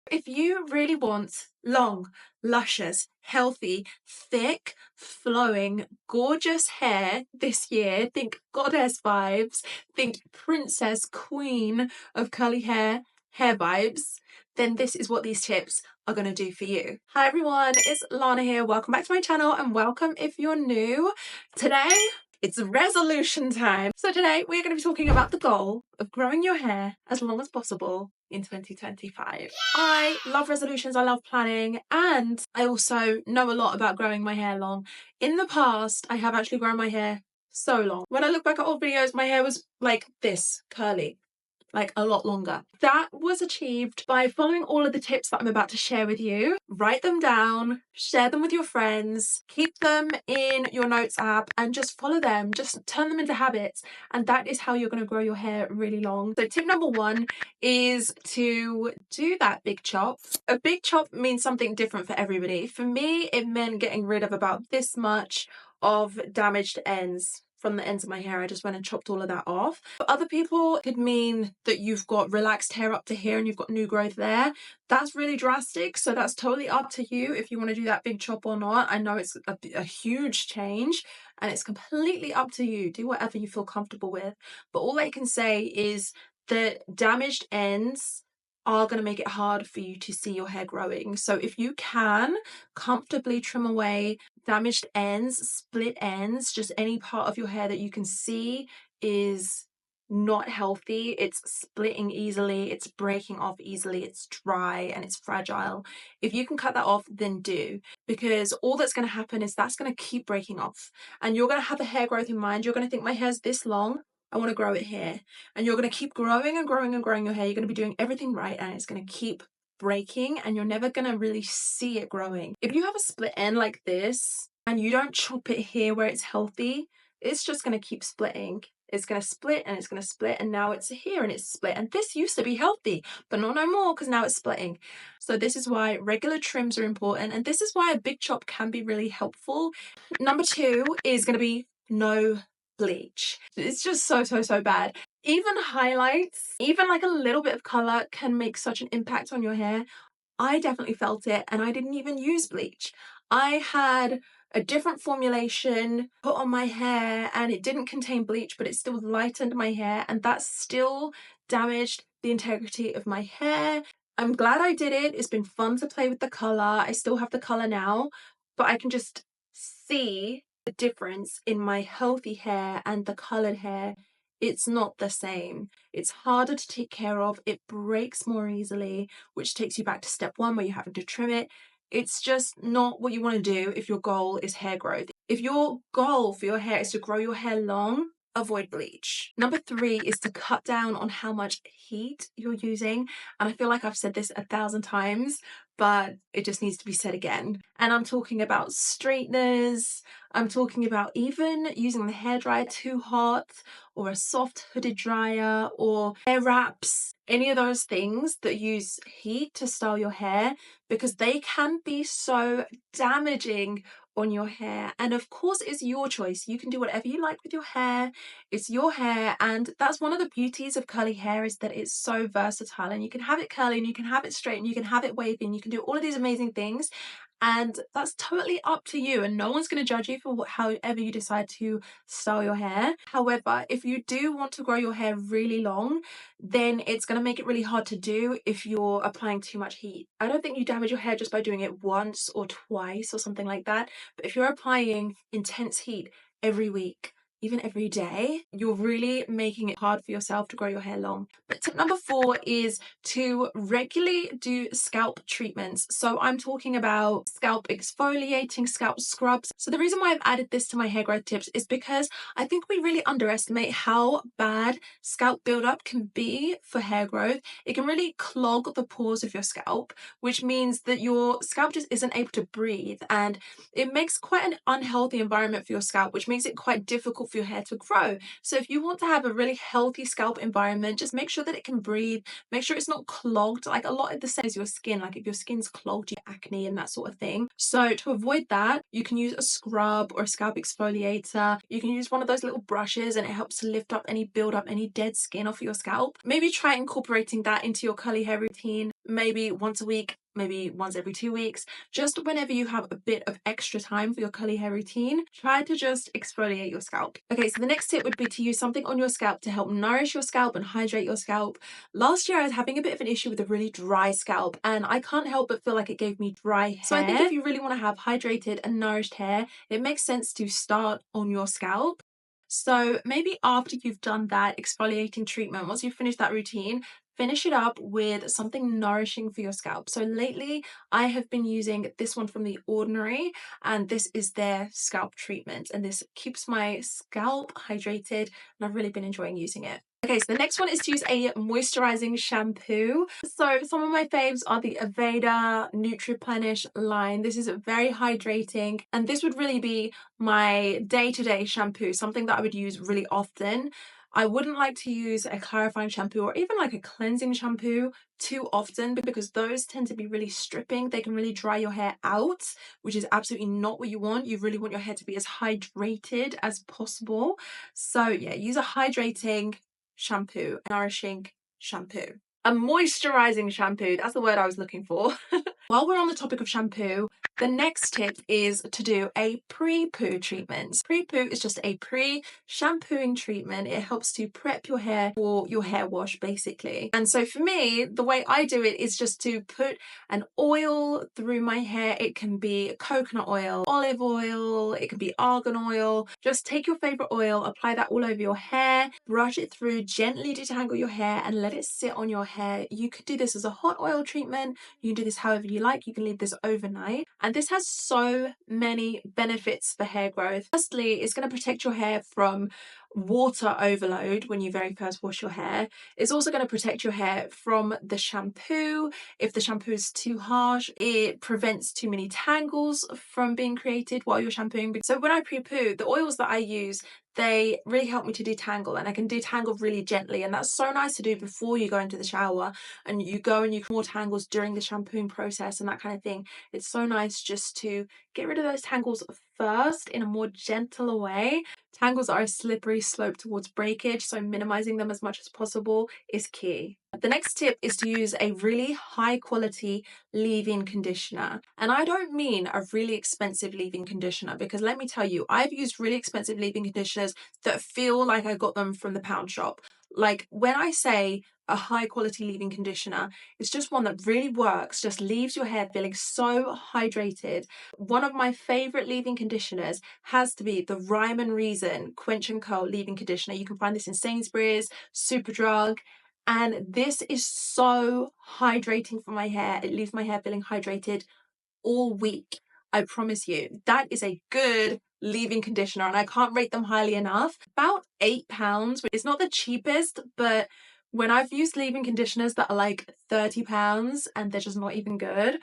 If you really want long, luscious, healthy, thick, flowing, gorgeous hair this year, think goddess vibes, think princess, queen of curly hair vibes, then this is what these tips are going to do for you. Hi everyone, it's Lana here. Welcome back to my channel and welcome if you're new. Today, it's resolution time. So today we're going to be talking about the goal of growing your hair as long as possible in 2025. I love resolutions, I love planning, and I also know a lot about growing my hair long. In the past, I have actually grown my hair so long. When I look back at old videos, my hair was like this, curly. Like a lot longer. That was achieved by following all of the tips that I'm about to share with you. Write them down, share them with your friends, keep them in your notes app and just follow them, just turn them into habits. And that is how you're going to grow your hair really long. So tip number one is to do that big chop. A big chop means something different for everybody. For me, it meant getting rid of about this much of damaged ends. From the ends of my hair, I just went and chopped all of that off. For other people, it could mean that you've got relaxed hair up to here and you've got new growth there. That's really drastic, so that's totally up to you if you want to do that big chop or not. I know it's a huge change and it's completely up to you. Do whatever you feel comfortable with. But all I can say is that damaged ends are going to make it hard for you to see your hair growing. So if you can comfortably trim away damaged ends, split ends, just any part of your hair that you can see is not healthy, it's splitting easily, it's breaking off easily, it's dry and it's fragile. If you can cut that off, then do, because all that's going to happen is that's going to keep breaking off and you're going to have a hair growth in mind. You're going to think my hair's this long, I want to grow it here, and you're going to keep growing and growing and growing your hair. You're going to be doing everything right and it's going to keep breaking and you're never going to really see it growing. If you have a split end like this and you don't chop it here where it's healthy, it's just going to keep splitting. It's going to split and it's going to split, and now it's here and it's split, and this used to be healthy but not no more because now it's splitting. So this is why regular trims are important, and this is why a big chop can be really helpful. Number two is going to be no bleach. It's just so bad. Even highlights, even like a little bit of color can make such an impact on your hair. I definitely felt it, and I didn't even use bleach. I had a different formulation put on my hair and it didn't contain bleach, but it still lightened my hair, and that still damaged the integrity of my hair. I'm glad I did it. It's been fun to play with the color. I still have the color now, but I can just see the difference in my healthy hair and the colored hair. It's not the same. It's harder to take care of. It breaks more easily, which takes you back to step one where you're having to trim it. It's just not what you want to do if your goal is hair growth. If your goal for your hair is to grow your hair long, avoid bleach. Number three is to cut down on how much heat you're using. And I feel like I've said this 1,000 times, but it just needs to be said again. And I'm talking about straighteners. I'm talking about even using the hairdryer too hot, or a soft hooded dryer, or hair wraps, any of those things that use heat to style your hair, because they can be so damaging on your hair. And of course, it's your choice. You can do whatever you like with your hair. It's your hair, and that's one of the beauties of curly hair, is that it's so versatile, and you can have it curly and you can have it straight and you can have it wavy and you can do all of these amazing things, and that's totally up to you, and no one's going to judge you for however you decide to style your hair. However, if you do want to grow your hair really long, then it's going to make it really hard to do if you're applying too much heat. I don't think you damage your hair just by doing it once or twice or something like that, but if you're applying intense heat every week, even every day, you're really making it hard for yourself to grow your hair long. But tip number four is to regularly do scalp treatments. So I'm talking about scalp exfoliating, scalp scrubs. So the reason why I've added this to my hair growth tips is because I think we really underestimate how bad scalp buildup can be for hair growth. It can really clog the pores of your scalp, which means that your scalp just isn't able to breathe, and it makes quite an unhealthy environment for your scalp, which makes it quite difficult for for your hair to grow. So if you want to have a really healthy scalp environment, just make sure that it can breathe, make sure it's not clogged. Like a lot of the same as your skin, like if your skin's clogged, you get acne and that sort of thing. So to avoid that, you can use a scrub or a scalp exfoliator. You can use one of those little brushes and it helps to lift up any build up any dead skin off your scalp. Maybe try incorporating that into your curly hair routine, maybe once a week, maybe once every 2 weeks, just whenever you have a bit of extra time for your curly hair routine, try to just exfoliate your scalp. Okay, so the next tip would be to use something on your scalp to help nourish your scalp and hydrate your scalp. Last year I was having a bit of an issue with a really dry scalp and I can't help but feel like it gave me dry hair. So I think if you really want to have hydrated and nourished hair, it makes sense to start on your scalp. So maybe after you've done that exfoliating treatment, once you've finished that routine, finish it up with something nourishing for your scalp. So lately I have been using this one from The Ordinary, and this is their scalp treatment, and this keeps my scalp hydrated and I've really been enjoying using it. Okay, so the next one is to use a moisturizing shampoo. So some of my faves are the Aveda Nutriplenish line. This is very hydrating and this would really be my day-to-day shampoo, something that I would use really often. I wouldn't like to use a clarifying shampoo or even like a cleansing shampoo too often because those tend to be really stripping. They can really dry your hair out, which is absolutely not what you want. You really want your hair to be as hydrated as possible. So yeah, use a hydrating shampoo, a nourishing shampoo. A moisturizing shampoo, that's the word I was looking for. While we're on the topic of shampoo, the next tip is to do a pre-poo treatment. Pre-poo is just a pre-shampooing treatment. It helps to prep your hair for your hair wash, basically. And so for me, the way I do it is just to put an oil through my hair. It can be coconut oil, olive oil, it can be argan oil. Just take your favorite oil, apply that all over your hair, brush it through, gently detangle your hair and let it sit on your hair. You could do this as a hot oil treatment. You can do this however you like. You can leave this overnight. And this has so many benefits for hair growth. Firstly, it's going to protect your hair from water overload when you very first wash your hair. It's also going to protect your hair from the shampoo. If the shampoo is too harsh, it prevents too many tangles from being created while you're shampooing. So when I pre-poo, the oils that I use, they really help me to detangle, and I can detangle really gently, and that's so nice to do before you go into the shower and you go and you can more tangles during the shampooing process and that kind of thing. It's so nice just to get rid of those tangles first in a more gentler way. Tangles are a slippery slope towards breakage, so minimizing them as much as possible is key. The next tip is to use a really high quality leave-in conditioner. And I don't mean a really expensive leave-in conditioner, because let me tell you, I've used really expensive leave-in conditioners that feel like I got them from the pound shop. Like when I say a high quality leave-in conditioner, it's just one that really works, just leaves your hair feeling so hydrated. One of my favorite leave-in conditioners has to be the Rhyme and Reason Quench and Curl leave-in conditioner. You can find this in Sainsbury's, Superdrug, and this is so hydrating for my hair. It leaves my hair feeling hydrated all week. I promise you, that is a good leave-in conditioner and I can't rate them highly enough. About £8. It's not the cheapest, but when I've used leave-in conditioners that are like £30 and they're just not even good,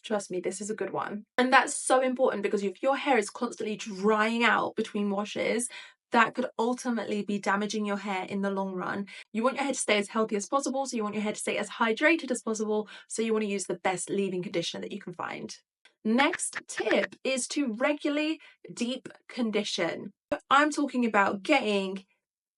trust me, this is a good one. And that's so important because if your hair is constantly drying out between washes, that could ultimately be damaging your hair in the long run. You want your hair to stay as healthy as possible, so you want your hair to stay as hydrated as possible, so you want to use the best leave-in conditioner that you can find. Next tip is to regularly deep condition. I'm talking about getting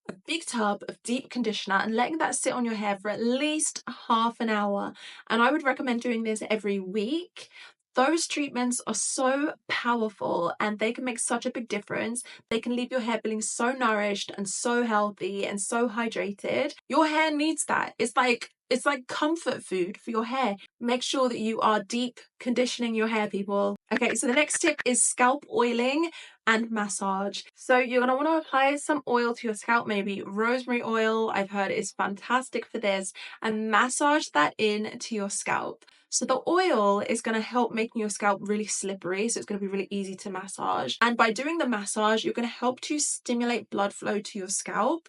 a big tub of deep conditioner and letting that sit on your hair for at least half an hour. And I would recommend doing this every week. Those treatments are so powerful and they can make such a big difference. They can leave your hair feeling so nourished and so healthy and so hydrated. Your hair needs that. It's like comfort food for your hair. Make sure that you are deep conditioning your hair, people. Okay, so the next tip is scalp oiling and massage. So you're going to want to apply some oil to your scalp, maybe rosemary oil. I've heard is fantastic for this, and massage that in to your scalp. So the oil is going to help making your scalp really slippery, so it's going to be really easy to massage. And by doing the massage, you're going to help to stimulate blood flow to your scalp.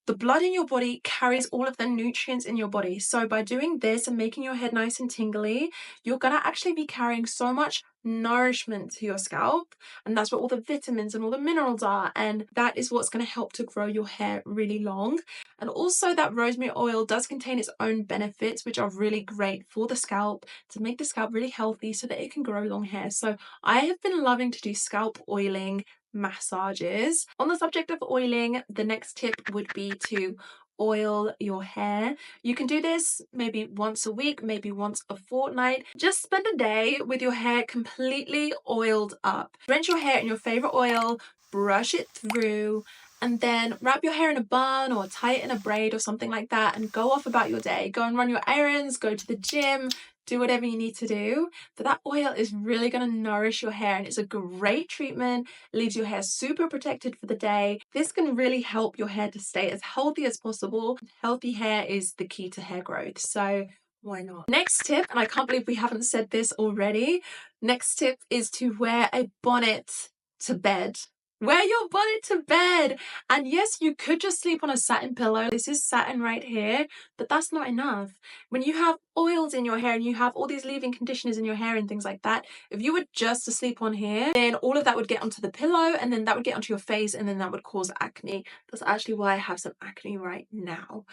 The blood in your body carries all of the nutrients in your body. So by doing this and making your head nice and tingly, you're going to actually be carrying so much nourishment to your scalp. And that's where all the vitamins and all the minerals are. And that is what's going to help to grow your hair really long. And also that rosemary oil does contain its own benefits, which are really great for the scalp to make the scalp really healthy so that it can grow long hair. So I have been loving to do scalp oiling massages. On the subject of oiling, the next tip would be to oil your hair. You can do this maybe once a week, maybe once a fortnight. Just spend a day with your hair completely oiled up. Drench your hair in your favorite oil, brush it through, and then wrap your hair in a bun or tie it in a braid or something like that and go off about your day. Go and run your errands, go to the gym, do whatever you need to do. But that oil is really going to nourish your hair and it's a great treatment. It leaves your hair super protected for the day. This can really help your hair to stay as healthy as possible. Healthy hair is the key to hair growth, so why not? Next tip, and I can't believe we haven't said this already, next tip is to wear a bonnet to bed. Wear your bonnet to bed. And yes, you could just sleep on a satin pillow. This is satin right here, but that's not enough. When you have oils in your hair and you have all these leave-in conditioners in your hair and things like that, if you were just to sleep on here, then all of that would get onto the pillow and then that would get onto your face and then that would cause acne. That's actually why I have some acne right now.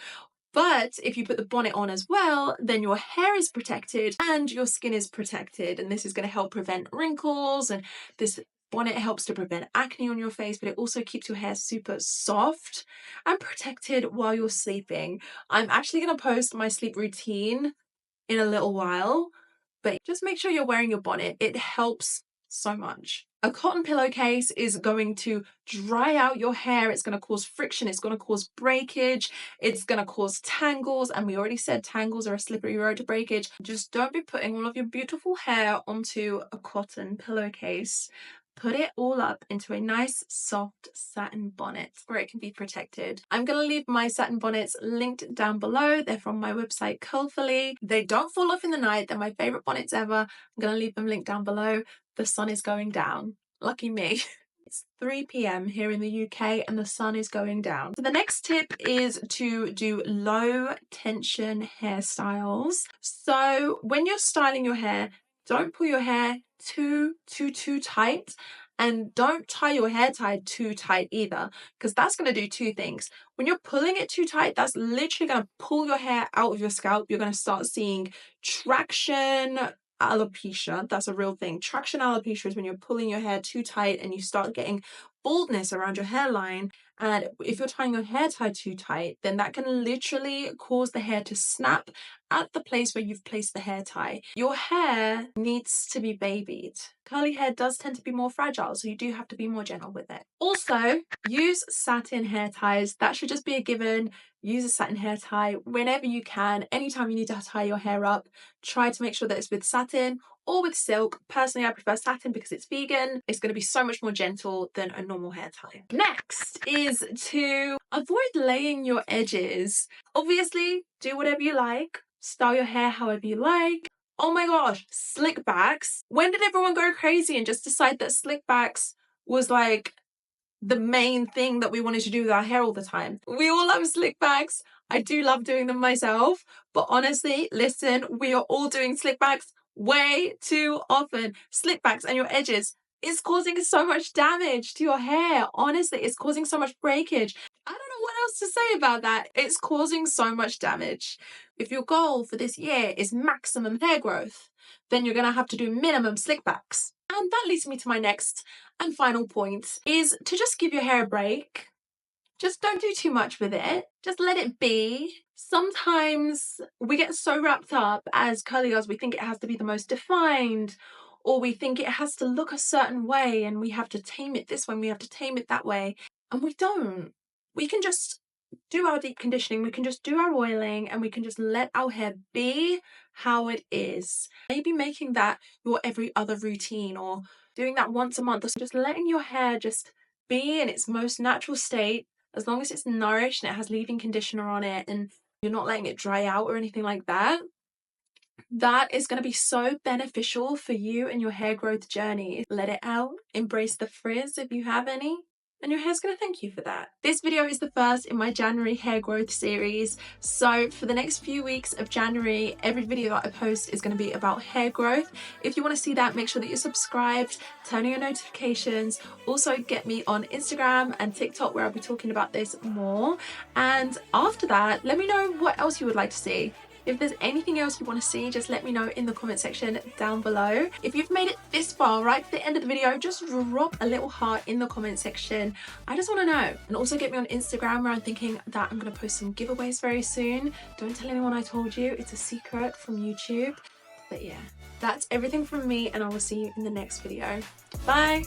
But if you put the bonnet on as well, then your hair is protected and your skin is protected. And this is going to help prevent wrinkles, and this bonnet helps to prevent acne on your face, but it also keeps your hair super soft and protected while you're sleeping. I'm actually going to post my sleep routine in a little while, but just make sure you're wearing your bonnet. It helps so much. A cotton pillowcase is going to dry out your hair. It's going to cause friction. It's going to cause breakage. It's going to cause tangles. And we already said tangles are a slippery road to breakage. Just don't be putting all of your beautiful hair onto a cotton pillowcase. Put it all up into a nice soft satin bonnet where it can be protected. I'm going to leave my satin bonnets linked down below. They're from my website Curlfully. They don't fall off in the night. They're my favorite bonnets ever. I'm going to leave them linked down below. The sun is going down. Lucky me. It's 3 p.m. here in the UK and the sun is going down. So the next tip is to do low tension hairstyles. So when you're styling your hair, don't pull your hair too tight, and don't tie your hair tie too tight either, because that's going to do two things. When you're pulling it too tight, that's literally going to pull your hair out of your scalp. You're going to start seeing traction alopecia. That's a real thing. Traction alopecia is when you're pulling your hair too tight and you start getting baldness around your hairline. And if you're tying your hair tie too tight, then that can literally cause the hair to snap at the place where you've placed the hair tie. Your hair needs to be babied. Curly hair does tend to be more fragile, so you do have to be more gentle with it. Also, use satin hair ties. That should just be a given. Use a satin hair tie whenever you can. Anytime you need to tie your hair up, try to make sure that it's with satin or with silk. Personally, I prefer satin because it's vegan. It's going to be so much more gentle than a normal hair tie. Next is to avoid laying your edges. Obviously, do whatever you like. Style your hair however you like. Oh my gosh, slick backs. When did everyone go crazy and just decide that slick backs was like the main thing that we wanted to do with our hair all the time? We all love slick backs. I do love doing them myself, but honestly, listen, we are all doing slick backs way too often. Slick backs and your edges is causing so much damage to your hair. Honestly, it's causing so much breakage. I don't know what else to say about that. It's causing so much damage. If your goal for this year is maximum hair growth, then you're going to have to do minimum slick backs. And that leads me to my next and final point, is to just give your hair a break. Just don't do too much with it. Just let it be. Sometimes we get so wrapped up as curly girls, we think it has to be the most defined, or we think it has to look a certain way and we have to tame it this way and we have to tame it that way. And we don't. We can just do our deep conditioning, we can just do our oiling, and we can just let our hair be how it is. Maybe making that your every other routine, or doing that once a month, or just letting your hair just be in its most natural state. As long as it's nourished and it has leave-in conditioner on it and you're not letting it dry out or anything like that, that is going to be so beneficial for you and your hair growth journey. Let it out, embrace the frizz if you have any. and your hair's gonna thank you for that. This video is the first in my January hair growth series, so for the next few weeks of January, every video that I post is gonna be about hair growth. If you wanna see that, make sure that you're subscribed, turn on your notifications. Also get me on Instagram and TikTok where I'll be talking about this more. And after that, let me know what else you would like to see. If there's anything else you want to see, just let me know in the comment section down below. If you've made it this far, right to the end of the video, just drop a little heart in the comment section. I just want to know. And also get me on Instagram where I'm thinking that I'm going to post some giveaways very soon. Don't tell anyone I told you. It's a secret from YouTube. But yeah, that's everything from me, and I will see you in the next video. Bye!